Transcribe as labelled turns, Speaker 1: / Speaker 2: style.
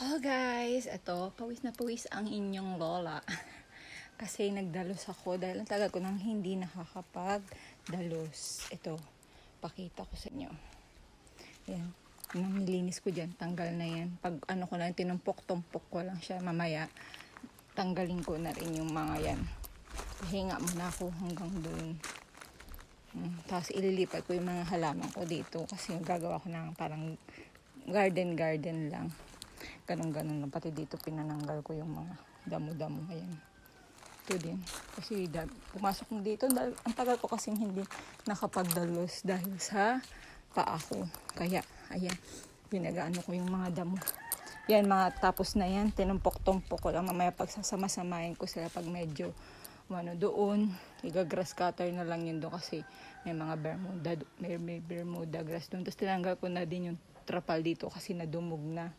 Speaker 1: Hello guys! Ito, pawis na pawis ang inyong lola. Kasi nagdalos ako dahil ang tagal ko nang hindi nakakapagdalos. Ito, pakita ko sa inyo. Yan, nilinis ko dyan, tanggal na yan. Pag ano ko lang, tinumpok-tumpok ko lang siya mamaya. Tanggalin ko na rin yung mga yan. Hinga muna ako hanggang doon. Tapos ililipat ko yung mga halaman ko dito kasi gagawa ko ng parang garden lang. Ganun lang. Pati dito pinananggal ko yung mga damo-damo. Ayan. Ito din. Kasi pumasok na dito. Ang tagal ko kasing hindi nakapagdalos dahil sa paa ko. Kaya, ayan. Pinagaano ko yung mga damo. Yan, mga tapos na yan. Tinumpok-tumpok ko lang. Mamaya pagsasama-samahin ko sila pag medyo doon. Igagrass cutter na lang yun doon kasi may mga Bermuda grass doon. Tapos tinanggal ko na din yung trapal dito kasi nadumog na.